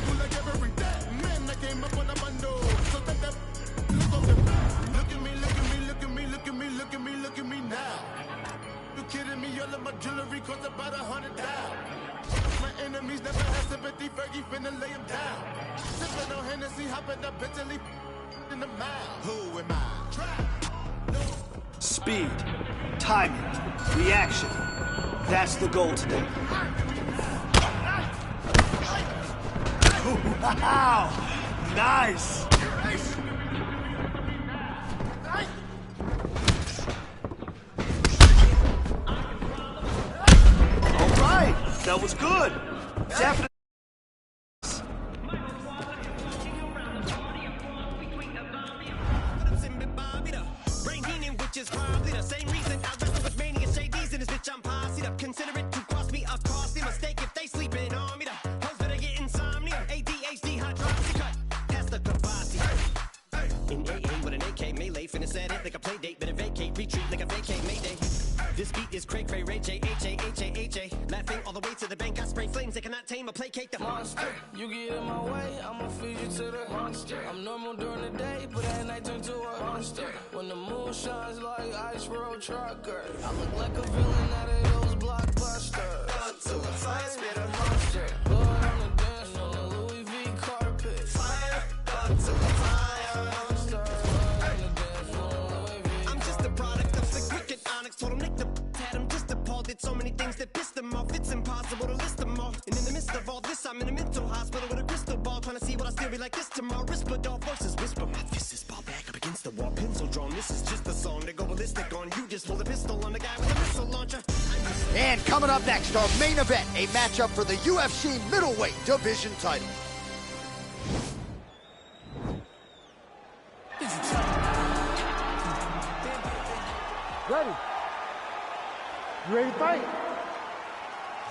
do like every day. Man, I came up on a bundle. So that look at me, look at me, look at me, look at me, look at me, look at me now. You kidding me? All of my jewelry cost about 100 down. My enemies never had sympathy. Fergie finna lay him down. Sipping on Hennessy, hopping up Bentley in the mouth. Who am I? Trap. No. Speed, timing, reaction. That's the goal today. Wow! Nice! All right, that was good. Definitely. Which is probably the same reason I wrestle with mania JDs in this bitch. I'm posse up. Consider it to cost me a costly mistake if they sleeping on me. The hoes better get insomnia. ADHD, hot drops, cut. That's the capacity. In AA with an AK melee, finna set it like a play date. Better vacate, retreat like a vacate Mayday. This beat is cray cray, Ray J, H-A, laughing all the way to the bank. I spray flames, they cannot tame or placate the monster. You get in my way, I'ma feed you to the monster. I'm normal during the day, but at night turn to a monster. When the moon shines like ice road trucker, I look like a villain out of those blockbusters. Up to the fire, spit a monster. Blood on the dance floor, on the Louis V carpet. Fire, up to the fire, monster. On the dance floor, Louis V. I'm just a product of the cricket onyx. Told him Nick the had him just appalled. Did so many things that pissed him off. It's impossible to list them all. And in the midst of all this, I'm in a mental hospital with a crystal ball, trying to see what I still be like this tomorrow. Whisper dog voices whisper. My fist is ball back up against the wall, pencil drawn. This is just a song to go ballistic on. You just pull a pistol on the guy with a missile launcher. And coming up next, our main event, a matchup for the UFC middleweight division title. Ready. You ready to fight?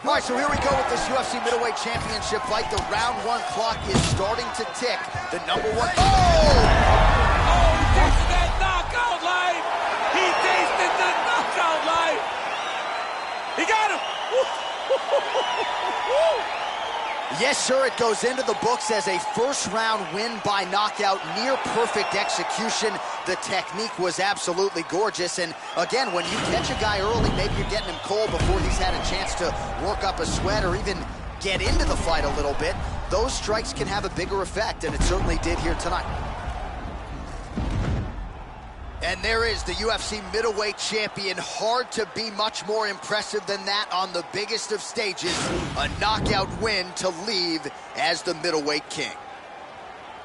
All right, so here we go with this UFC middleweight championship fight. The round one clock is starting to tick. The number one. Oh! Oh, he tasted that knockout life! He tasted the knockout life! He got him! Yes, sir, it goes into the books as a first-round win by knockout, near-perfect execution. The technique was absolutely gorgeous, and again, when you catch a guy early, maybe you're getting him cold before he's had a chance to work up a sweat or even get into the fight a little bit, those strikes can have a bigger effect, and it certainly did here tonight. And there is the UFC middleweight champion. Hard to be much more impressive than that on the biggest of stages. A knockout win to leave as the middleweight king.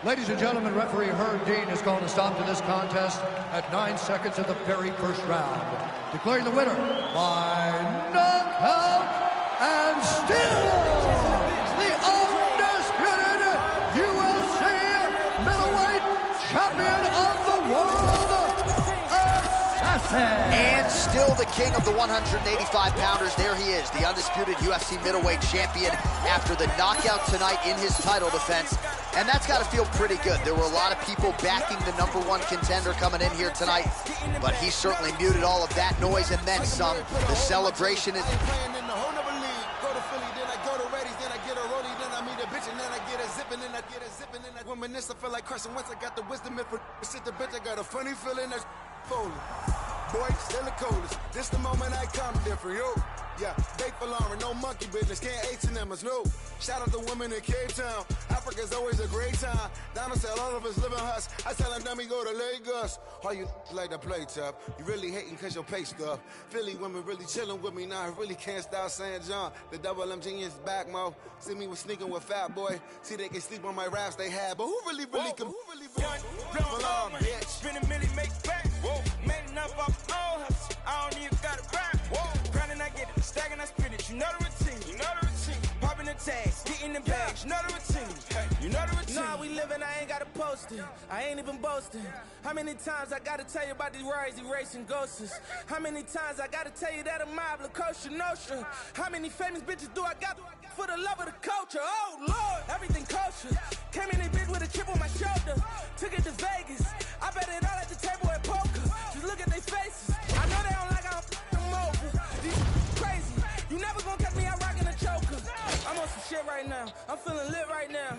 Ladies and gentlemen, referee Herb Dean has called a stop to this contest at 9 seconds of the very first round, declaring the winner by knockout and still the undisputed UFC middleweight champion of the world. And still the king of the 185-pounders. There he is, the undisputed UFC middleweight champion after the knockout tonight in his title defense. And that's got to feel pretty good. There were a lot of people backing the number one contender coming in here tonight, but he certainly muted all of that noise and then some. The celebration is... I feel like crushing once I got the wisdom and for shit the bitch I got a funny feeling that's folded. Boy, still the coldest. This the moment I come different, yo. Yeah, they for Lauren, no monkey business, can't H&M us, no. Shout out to women in Cape Town. Africa's always a great time. Down to tell all of us living hush. I tell them, dummy, go to Lagos. All you like to play tough. You really hating cause your pay stuff. Philly women really chilling with me now. I really can't stop saying John. The double M genius back, mo. See me with sneaking with Fat Boy. See they can sleep on my raps they had. But who really can? Who really bitch. Spin a milli, make back. Man enough off all hustle. I don't even got a rap. Grinding, I get it. Stacking, I spit it. You know the routine. You know the routine. Popping the tags, getting the bags. You know the routine. You know the routine. Nah, we living, I ain't gotta post it. I ain't even boasting. How many times I gotta tell you about these rides, erasing ghosts? How many times I gotta tell you that a mob la kosher notion? How many famous bitches do I got for the love of the culture? Oh Lord, everything kosher. Came in a bitch with a chip on my shoulder. Took it to Vegas. I bet it all at the table at poker. Just look at their faces. I know they don't like how I'm over. These crazy. You never gonna catch me out rocking a choker. I'm on some shit right now. I'm feeling lit right now.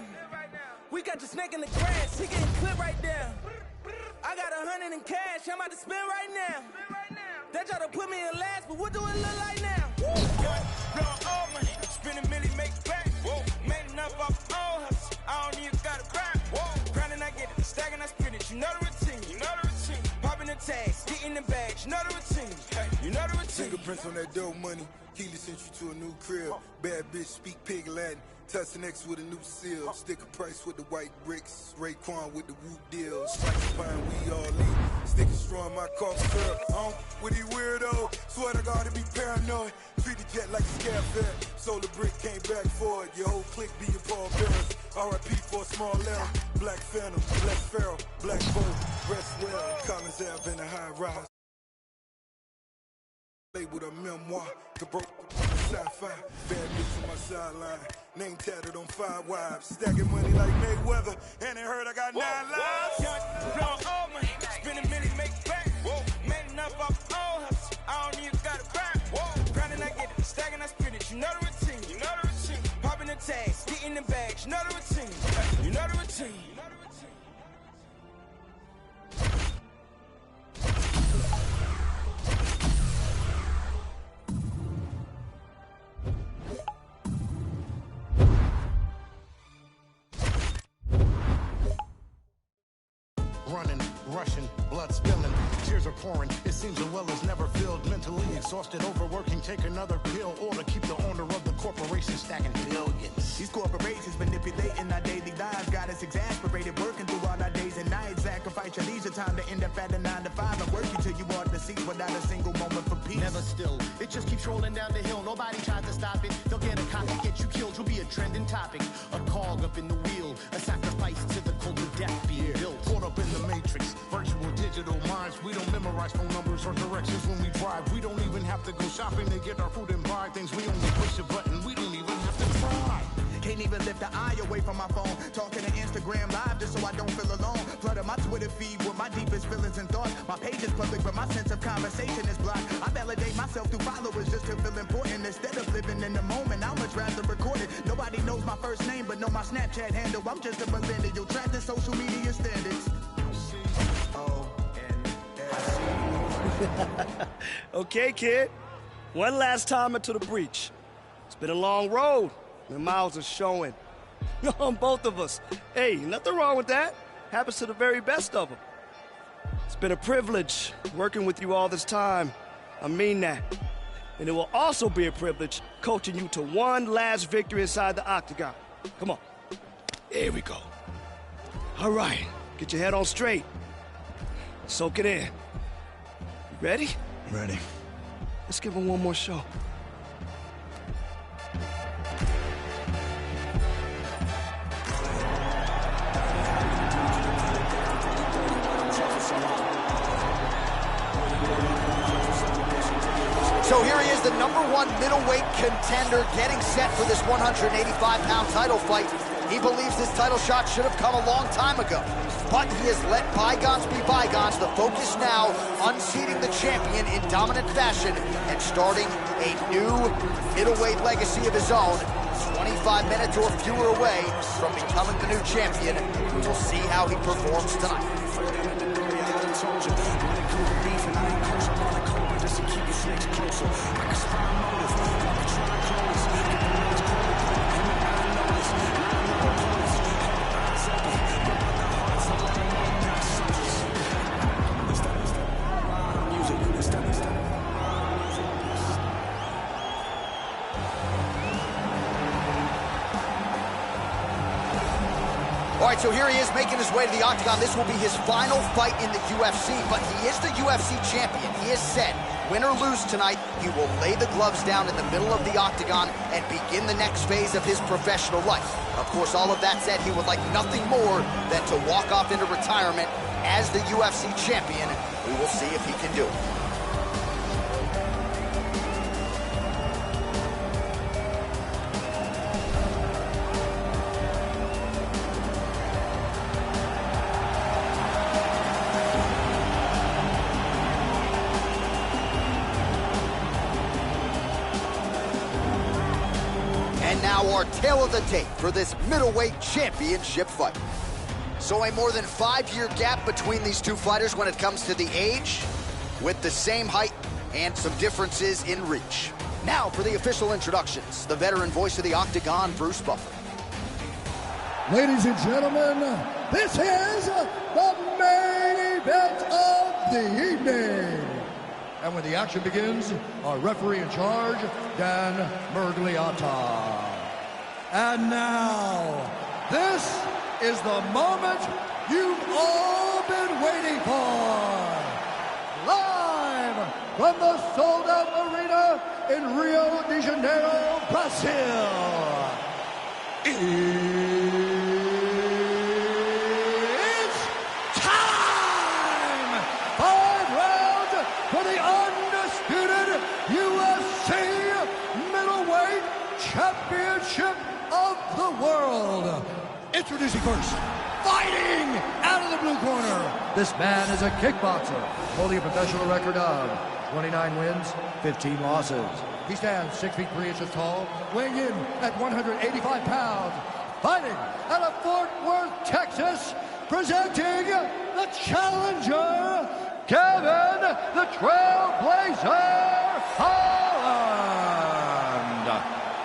We got the snake in the grass, he getting clipped right now. I got 100 in cash, I'm about to spend right now. They try to put me in last, but what do it look like now? Blowing all money, spend a million, make it back. Whoa, made enough off old hustle. I don't even got a crack. Whoa, grinding, I get it, stacking, I spend it. You know the routine, you know the routine. Popping the tags, getting the bags, you know the routine. Hey, you know the routine. Fingerprints on that dope money. Keely sent you to a new crib. Bad bitch speak pig Latin. Tussin X with a new seal. Sticker price with the white bricks. Raekwon with the root deals. Slice pine, we all eat. Sticker straw in my cough syrup. With these weirdo. Swear to God to be paranoid. Treat the jet like a scab fair. Sold a brick, came back for it. Your whole clique be your Paul Bearers. R.I.P. for a small L. Black Phantom, Black Pharaoh, Black Bolt. Rest well. Collins Ave in a high rise. With a memoir to broke sci-fi. Bad bitch on my sideline. Name tatted on 5 wives. Stacking money like Mayweather. And they heard I got 9 lives. Young, blowing all money. Spend a million, make it back. Whoa, made enough off old hustle. I don't even got a crack. Whoa, grinding, I get it. Stacking, I spend it. You know the routine. You know the routine. Popping the tags, getting the bags. You know the routine. You know the routine. Running, rushing, blood spilling, tears are pouring. It seems the well is never filled. Mentally exhausted, overworking, take another pill, or to keep the owner of the corporation stacking billions. These corporations manipulating our daily lives, got us exasperated, working through all our days and nights. Sacrifice your leisure time to end up at a 9 to 5 and work you till you are deceased without a single moment for peace. Never still, it just keeps rolling down the hill. Nobody tries to stop it. They'll get a copy, get you killed. You'll be a trending topic, a cog up in the wheel, a sacrifice to the cult of death being built. Caught up in the matrix, virtual digital minds. We don't memorize phone numbers or directions when we drive. We don't even have to go shopping to get our food and buy things. We only push a button. We don't even have to try. Can't even lift the eye away from my phone. Talking to Instagram live just so I don't feel alone. Flooding my Twitter feed with my deepest feelings and thoughts. My page is public, but my sense of conversation is blocked. I validate myself through followers just to feel important. Instead of living in the moment, I much rather record it. Nobody knows my first name, but know my Snapchat handle. I'm just a millennial, trapped in social media standards. Okay, kid. One last time into the breach. It's been a long road. The miles are showing. On both of us. Hey, nothing wrong with that. Happens to the very best of them. It's been a privilege working with you all this time. I mean that. And it will also be a privilege coaching you to one last victory inside the octagon. Come on. Here we go. All right. Get your head on straight. Soak it in. You ready? Ready. Let's give him one more show. So here he is, the #1 middleweight contender, getting set for this 185-pound title fight. He believes this title shot should have come a long time ago, but he has let bygones be bygones. The focus now, unseating the champion in dominant fashion and starting a new middleweight legacy of his own. 25 minutes or fewer away from becoming the new champion. We will see how he performs tonight. All right, so here he is making his way to the octagon. This will be his final fight in the UFC, but he is the UFC champion. He is set. Win or lose tonight, he will lay the gloves down in the middle of the octagon and begin the next phase of his professional life. Of course, all of that said, he would like nothing more than to walk off into retirement as the UFC champion. We will see if he can do it. our tale of the tape for this middleweight championship fight. So a more than 5-year gap between these two fighters when it comes to the age, with the same height and some differences in reach. Now for the official introductions, the veteran voice of the Octagon, Bruce Buffer. Ladies and gentlemen, this is the main event of the evening. And when the action begins, our referee in charge, Dan Mergliata. And now, this is the moment you've all been waiting for. Live from the sold-out arena in Rio de Janeiro, Brazil. It's time! 5 rounds for the undisputed UFC middleweight championship of the world. Introducing first, fighting out of the blue corner. This man is a kickboxer, holding a professional record of 29 wins, 15 losses. He stands 6 feet 3 inches tall, weighing in at 185 pounds. Fighting out of Fort Worth, Texas, presenting the challenger, Kevin the Trailblazer Holland.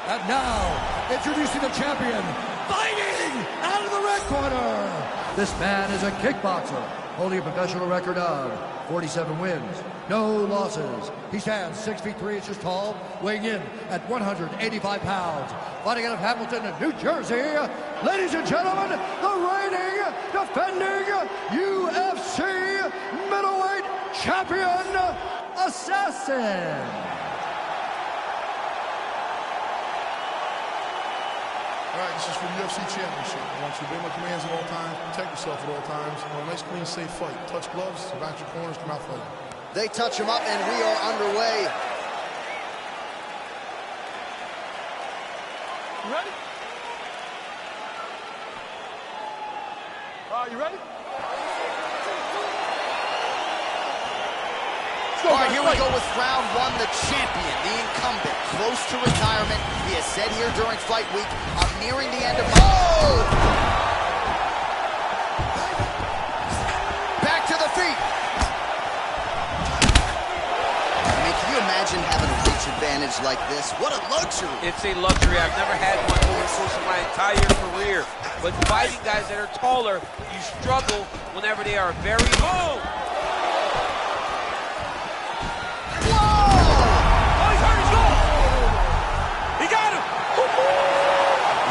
And now, introducing the champion, fighting out of the red corner. This man is a kickboxer, holding a professional record of 47 wins, no losses. He stands 6 feet 3 inches tall, weighing in at 185 pounds. Fighting out of Hamilton, New Jersey, ladies and gentlemen, the reigning, defending UFC middleweight champion, Assassin. All right, this is for the UFC Championship. I want you to obey my commands at all times, protect yourself at all times. I want a nice, clean, safe fight. Touch gloves, back your corners, come out fighting. They touch him up, and we are underway. You ready? You ready? All right, here we go with round one. The champion, the incumbent, close to retirement. He has said here during fight week, I'm nearing the end of my... Oh! Back to the feet. I mean, can you imagine having a reach advantage like this? What a luxury. It's a luxury. I've never had one over the course of my entire career. But fighting guys that are taller, you struggle whenever they are very low.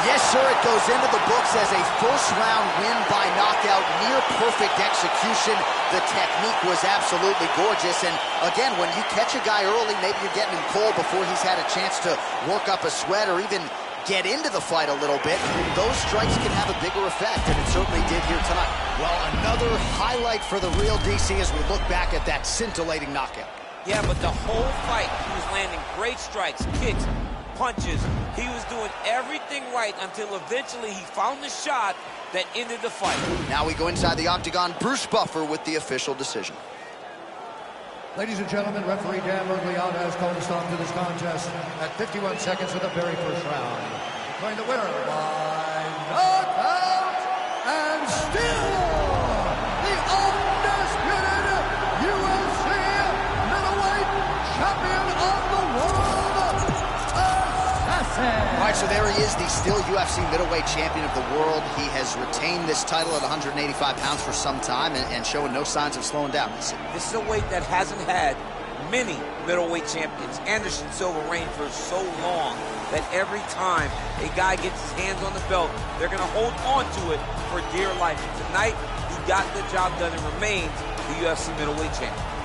Yes, sir, it goes into the books as a first-round win by knockout, near-perfect execution. The technique was absolutely gorgeous, and again, when you catch a guy early, maybe you're getting him cold before he's had a chance to work up a sweat or even get into the fight a little bit, those strikes can have a bigger effect, and it certainly did here tonight. Well, another highlight for the real DC as we look back at that scintillating knockout. Yeah, but the whole fight, he was landing great strikes, kicks, punches. He was doing everything right until eventually he found the shot that ended the fight. Now we go inside the octagon. Bruce Buffer with the official decision. Ladies and gentlemen, referee Dan Mergliata has called a stop to this contest at 51 seconds of the very first round. Declaring the winner by knockout, and still the undisputed UFC middleweight champion of the world, Assassin. All right, so there he is, the still UFC middleweight champion of the world. He has retained this title at 185 pounds for some time and showing no signs of slowing down. This is a weight that hasn't had many middleweight champions. Anderson Silva reigned for so long that every time a guy gets his hands on the belt, they're going to hold on to it for dear life. Tonight, he got the job done and remains the UFC middleweight champion.